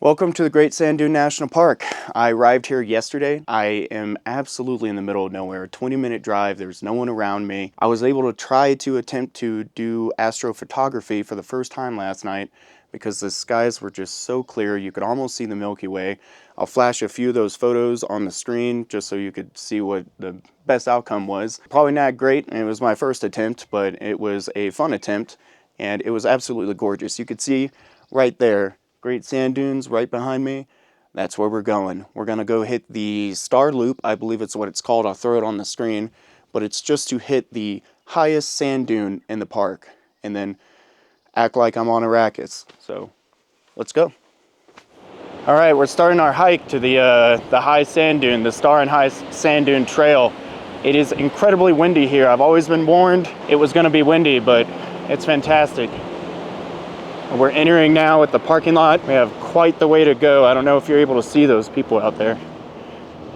Welcome to the Great Sand Dune National Park. I arrived here yesterday. I am absolutely in the middle of nowhere, 20-minute drive, there's no one around me. I was able to attempt to do astrophotography for the first time last night because the skies were just so clear you could almost see the Milky Way. I'll flash a few of those photos on the screen just so you could see what the best outcome was. Probably not great, and it was my first attempt, but it was a fun attempt and it was absolutely gorgeous. You could see right there Great Sand Dunes right behind me. That's where we're going. We're gonna go hit the Star Loop. I believe it's what it's called. I'll throw it on the screen. But it's just to hit the highest sand dune in the park and then act like I'm on Arrakis. So let's go. All right, we're starting our hike to the high sand dune, the Star and High Sand Dune Trail. It is incredibly windy here. I've always been warned it was gonna be windy, but it's fantastic. We're entering now at the parking lot. We have quite the way to go. I don't know if you're able to see those people out there.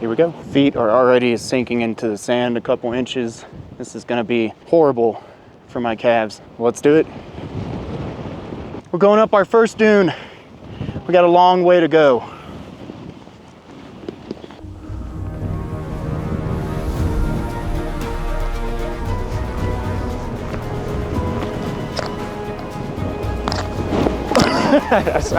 Here we go. Feet are already sinking into the sand a couple inches. This is gonna be horrible for my calves. Let's do it. We're going up our first dune. We got a long way to go. Arrakis!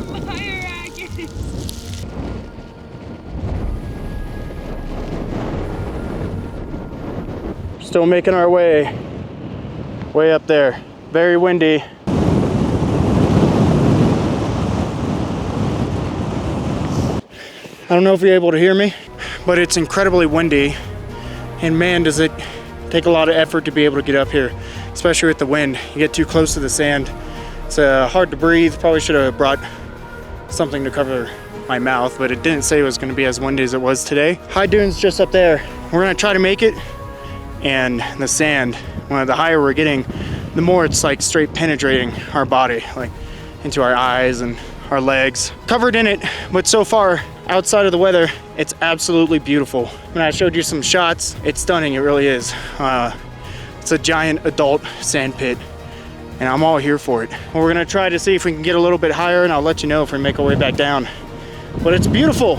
My Arrakis! Still making our way up there. Very windy. I don't know if you're able to hear me, but it's incredibly windy, and man, does it take a lot of effort to be able to get up here, especially with the wind. You get too close to the sand, it's hard to breathe. Probably should have brought something to cover my mouth, but it didn't say it was going to be as windy as it was today. High dune's just up there. We're going to try to make it, and the sand, the higher we're getting, the more it's like straight penetrating our body, like into our eyes and our legs. Covered in it, but so far, outside of the weather, it's absolutely beautiful. When I showed you some shots, it's stunning, it really is. It's a giant adult sand pit, and I'm all here for it. We're gonna try to see if we can get a little bit higher, and I'll let you know if we make our way back down. But it's beautiful.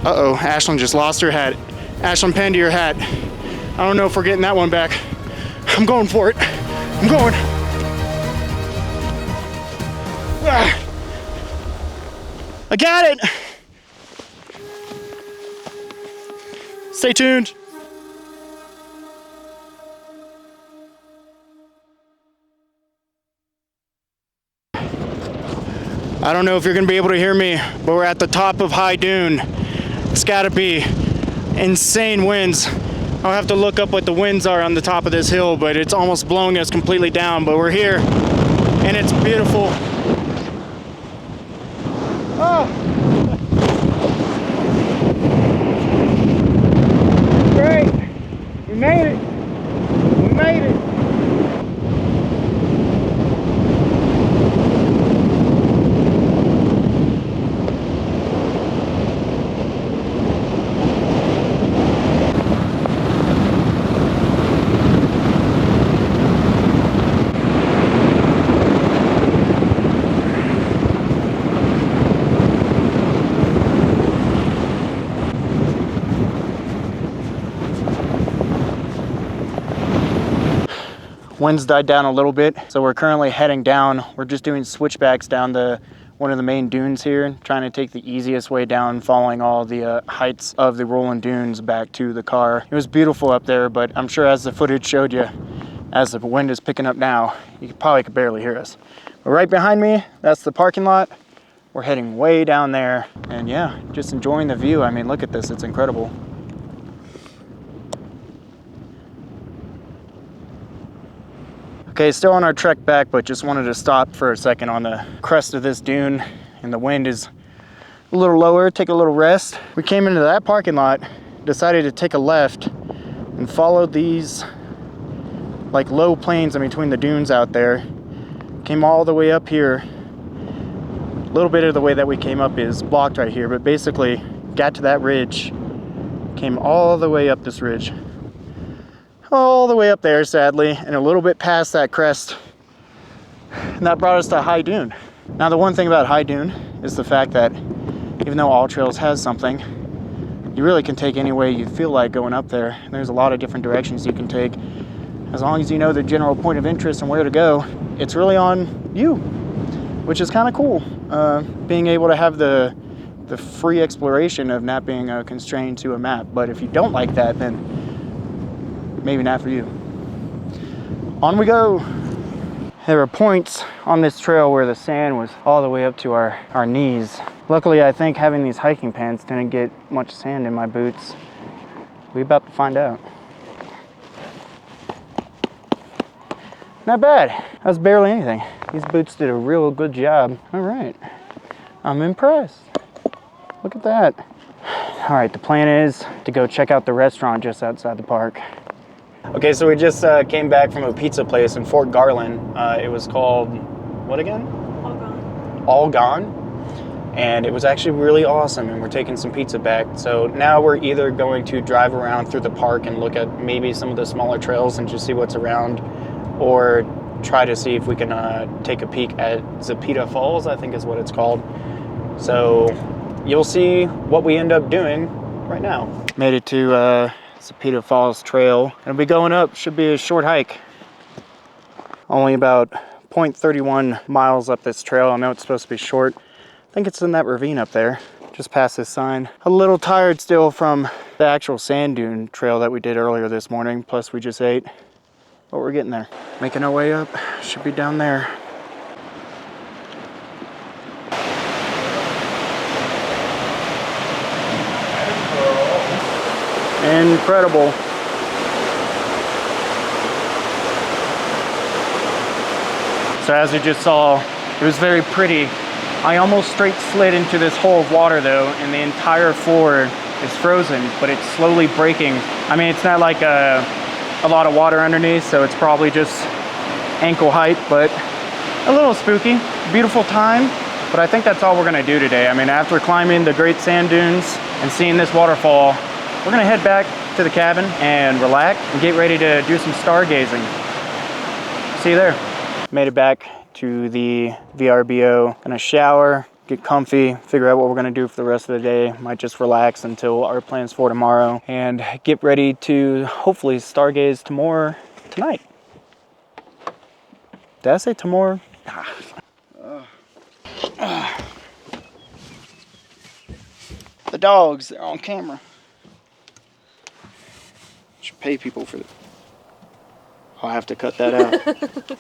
Uh-oh, Ashlyn just lost her hat. Ashlyn, pen to your hat. I don't know if we're getting that one back. I'm going for it. I'm going. I got it! Stay tuned. I don't know if you're gonna be able to hear me, but we're at the top of High Dune. It's gotta be insane winds. I'll have to look up what the winds are on the top of this hill, but it's almost blowing us completely down, but we're here, and it's beautiful. Oh! Great! We made it! We made it! Winds died down a little bit, so we're currently heading down. We're just doing switchbacks down one of the main dunes here, trying to take the easiest way down, following all the heights of the rolling dunes back to the car. It was beautiful up there, but I'm sure as the footage showed you, as the wind is picking up now, you probably could barely hear us. But right behind me, that's the parking lot. We're heading way down there, and yeah, just enjoying the view. I mean, look at this, it's incredible. Okay, still on our trek back, but just wanted to stop for a second on the crest of this dune, and the wind is a little lower, take a little rest. We came into that parking lot, decided to take a left, and followed these like low plains in between the dunes out there. Came all the way up here. A little bit of the way that we came up is blocked right here, but basically got to that ridge, came all the way up this ridge, all the way up there, sadly, and a little bit past that crest. And that brought us to High Dune. Now, the one thing about High Dune is the fact that even though All Trails has something, you really can take any way you feel like going up there. And there's a lot of different directions you can take. As long as you know the general point of interest and where to go, it's really on you, which is kind of cool. Being able to have the free exploration of not being constrained to a map. But if you don't like that, then maybe not for you. On we go. There were points on this trail where the sand was all the way up to our knees. Luckily, I think having these hiking pants didn't get much sand in my boots. We're about to find out. Not bad. That was barely anything. These boots did a real good job. All right. I'm impressed. Look at that. All right, the plan is to go check out the restaurant just outside the park. Okay, so we just came back from a pizza place in Fort Garland. It was called, what again? All Gone. All Gone. And it was actually really awesome, and we're taking some pizza back. So now we're either going to drive around through the park and look at maybe some of the smaller trails and just see what's around, or try to see if we can take a peek at Zepeda Falls, I think is what it's called. So you'll see what we end up doing right now. Made it to Zepeda Falls Trail. It'll be going up, should be a short hike. Only about 0.31 miles up this trail. I know it's supposed to be short. I think it's in that ravine up there, just past this sign. A little tired still from the actual sand dune trail that we did earlier this morning, plus we just ate. But we're getting there. Making our way up, should be down there. Incredible. So as you just saw, it was very pretty. I almost straight slid into this hole of water though, and the entire floor is frozen, but it's slowly breaking. I mean, it's not like a lot of water underneath, so it's probably just ankle height, but a little spooky. Beautiful time, but I think that's all we're gonna do today. I mean, after climbing the great sand dunes and seeing this waterfall, we're gonna head back to the cabin and relax and get ready to do some stargazing. See you there. Made it back to the VRBO. Gonna shower, get comfy, figure out what we're gonna do for the rest of the day. Might just relax until our plans for tomorrow and get ready to hopefully stargaze tomorrow tonight. Did I say tomorrow? The dogs, they're on camera. Should pay people for that. I'll have to cut that out.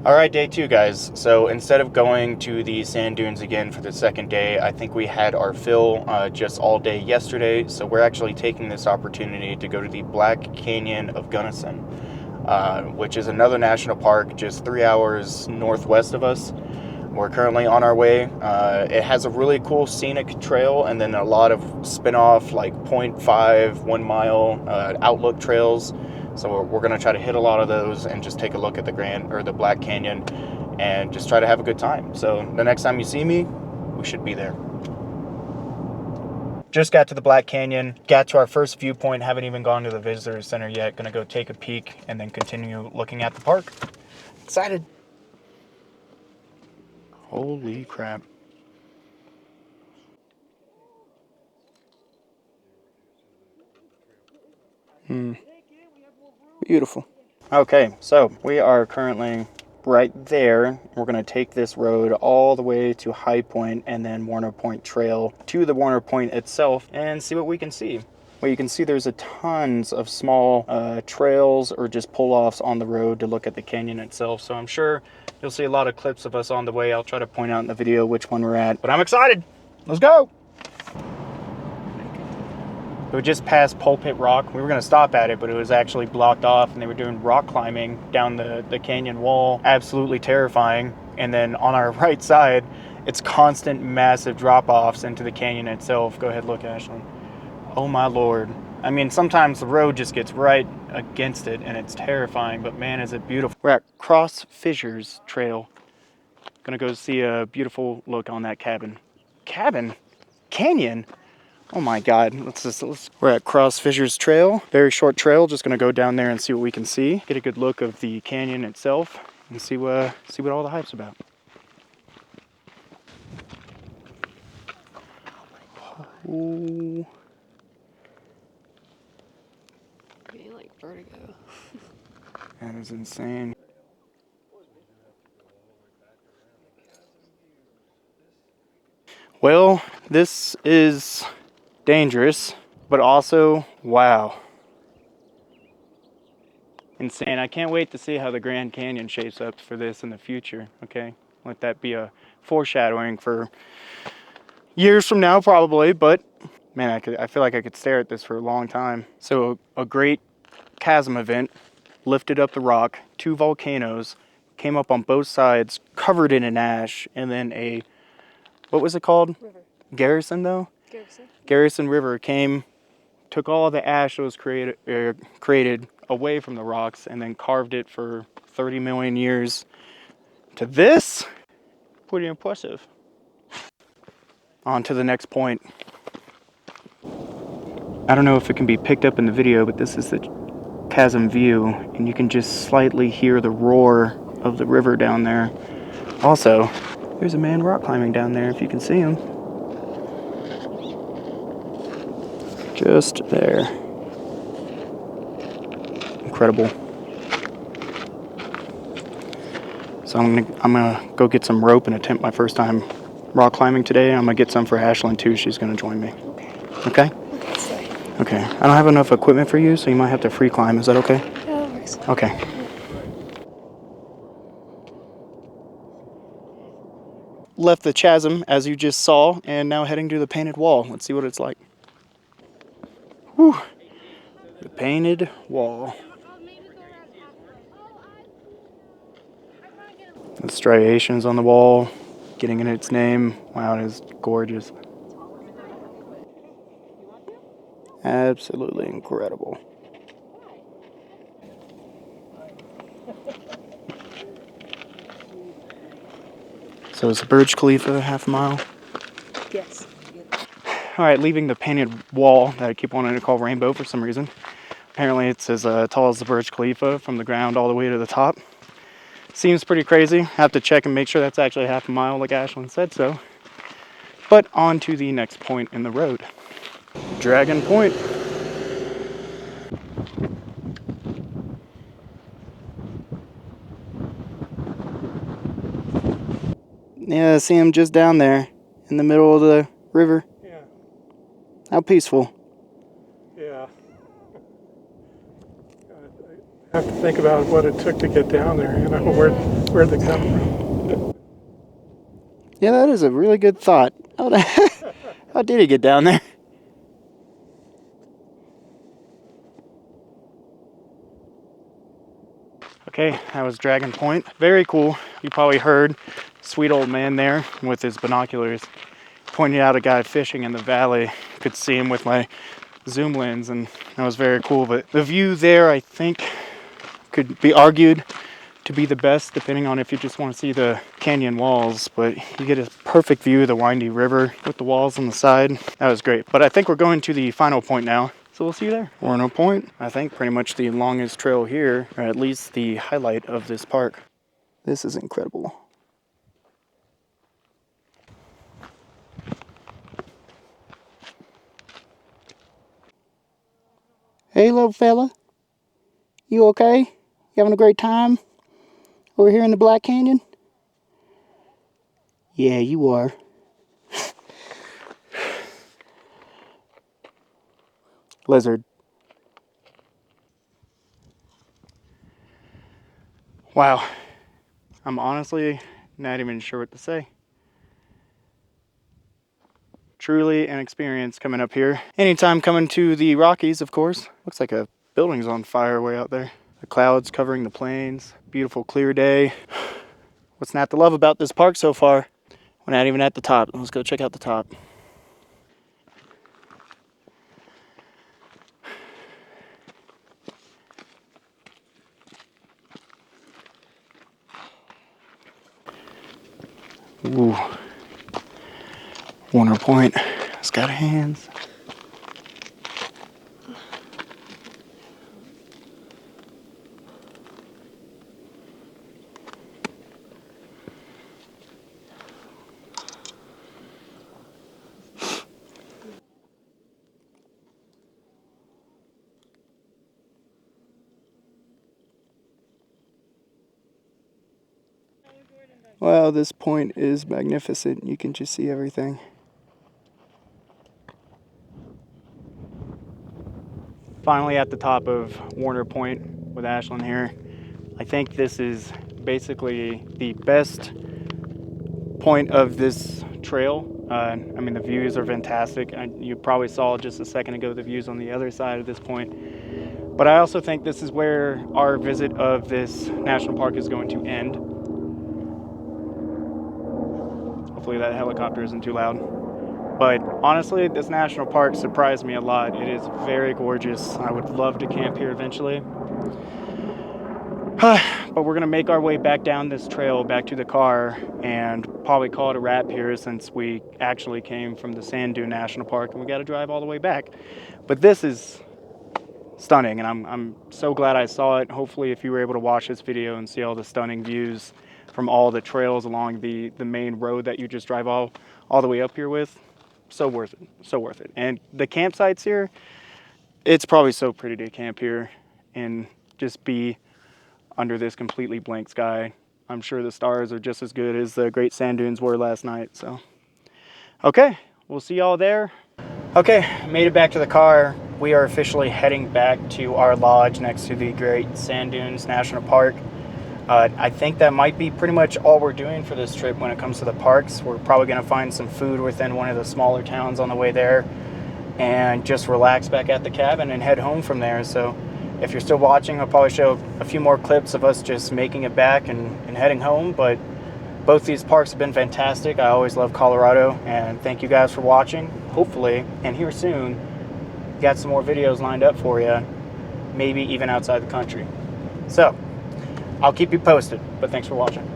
All right, day 2, guys. So instead of going to the sand dunes again for the second day, I think we had our fill just all day yesterday. So we're actually taking this opportunity to go to the Black Canyon of Gunnison, which is another national park just 3 hours northwest of us. We're currently on our way. It has a really cool scenic trail and then a lot of spin-off like 0.5, 1 mile outlook trails. So we're gonna try to hit a lot of those and just take a look at the Black Canyon and just try to have a good time. So the next time you see me, we should be there. Just got to the Black Canyon, got to our first viewpoint, haven't even gone to the visitor center yet. Gonna go take a peek and then continue looking at the park. Excited. Holy crap. Beautiful. Okay, so we are currently right there. We're going to take this road all the way to High Point and then Warner Point Trail to the Warner Point itself and see what we can see. Well, you can see there's a tons of small trails or just pull-offs on the road to look at the canyon itself. So I'm sure you'll see a lot of clips of us on the way. I'll try to point out in the video which one we're at, but I'm excited. Let's go. We just passed Pulpit Rock. We were going to stop at it, but it was actually blocked off and they were doing rock climbing down the canyon wall. Absolutely terrifying. And then on our right side, it's constant massive drop-offs into the canyon itself. Go ahead, look, Ashlyn. Oh my Lord. I mean, sometimes the road just gets right against it and it's terrifying, but man, is it beautiful. We're at Cross Fissures Trail. Gonna go see a beautiful look on that cabin. Cabin? Canyon? Oh my God, we're at Cross Fissures Trail. Very short trail, just gonna go down there and see what we can see. Get a good look of the canyon itself and see what all the hype's about. Ooh. Getting like vertigo. That is insane. Well, this is dangerous, but also, wow. Insane. I can't wait to see how the Grand Canyon shapes up for this in the future, okay? Let that be a foreshadowing for years from now, probably, but man, I feel like I could stare at this for a long time. So, a great chasm event lifted up the rock, 2 volcanoes, came up on both sides, covered it in ash, and then what was it called? River. Garrison, though? Garrison. Garrison River came, took all the ash that was created away from the rocks, and then carved it for 30 million years to this. Pretty impressive. On to the next point. I don't know if it can be picked up in the video, but this is the chasm view, and you can just slightly hear the roar of the river down there. Also, there's a man rock climbing down there, if you can see him. Just there. Incredible. So I'm gonna go get some rope and attempt my first time rock climbing today. I'm gonna get some for Ashlyn too. She's gonna join me. Okay? Okay. I don't have enough equipment for you, so you might have to free climb. Is that okay? Yeah, that works. Okay. Left the chasm, as you just saw, and now heading to the painted wall. Let's see what it's like. Whew. The painted wall. The striations on the wall, getting in its name. Wow, it is gorgeous. Absolutely incredible. So is the Burj Khalifa half a mile? Yes. All right, leaving the painted wall that I keep wanting to call rainbow for some reason. Apparently it's as tall as the Burj Khalifa from the ground all the way to the top. Seems pretty crazy. Have to check and make sure that's actually half a mile like Ashlyn said so. But on to the next point in the road. Dragon Point. Yeah, I see him just down there in the middle of the river. Yeah. How peaceful. Yeah. I have to think about what it took to get down there, you know, where'd they come from. Yeah, that is a really good thought. How did he get down there? Okay, that was Dragon Point. Very cool. You probably heard sweet old man there with his binoculars pointing out a guy fishing in the valley. Could see him with my zoom lens, and that was very cool. But the view there, I think, could be argued to be the best, depending on if you just want to see the canyon walls. But you get a perfect view of the windy river with the walls on the side. That was great. But I think we're going to the final point now. So we'll see you there. Orono Point, I think pretty much the longest trail here, or at least the highlight of this park. This is incredible. Hey, little fella. You okay? You having a great time over here in the Black Canyon? Yeah, you are. Lizard. Wow. I'm honestly not even sure what to say. Truly an experience coming up here. Anytime coming to the Rockies, of course. Looks like a building's on fire way out there. The clouds covering the plains. Beautiful clear day. What's not to love about this park so far? We're not even at the top. Let's go check out the top. Ooh. Warner Point. It's got hands. Wow, this point is magnificent. You can just see everything. Finally at the top of Warner Point with Ashlyn here. I think this is basically the best point of this trail. I mean, the views are fantastic. You probably saw just a second ago the views on the other side of this point. But I also think this is where our visit of this national park is going to end. Hopefully that helicopter isn't too loud. But honestly, this national park surprised me a lot. It is very gorgeous. I would love to camp here eventually. But we're gonna make our way back down this trail back to the car and probably call it a wrap here, since we actually came from the Sand Dune National Park and we got to drive all the way back. But this is stunning, and I'm so glad I saw it. Hopefully, if you were able to watch this video and see all the stunning views from all the trails along the main road that you just drive all the way up here with, so worth it, so worth it. And the campsites here, it's probably so pretty to camp here and just be under this completely blank sky. I'm sure the stars are just as good as the Great Sand Dunes were last night. So, okay, we'll see y'all there. Okay, made it back to the car. We are officially heading back to our lodge next to the Great Sand Dunes National Park. I think that might be pretty much all we're doing for this trip when it comes to the parks. We're probably going to find some food within one of the smaller towns on the way there and just relax back at the cabin and head home from there. So if you're still watching, I'll probably show a few more clips of us just making it back and heading home. But both these parks have been fantastic. I always love Colorado, and thank you guys for watching. Hopefully, and here soon, got some more videos lined up for you, maybe even outside the country. So, I'll keep you posted, but thanks for watching.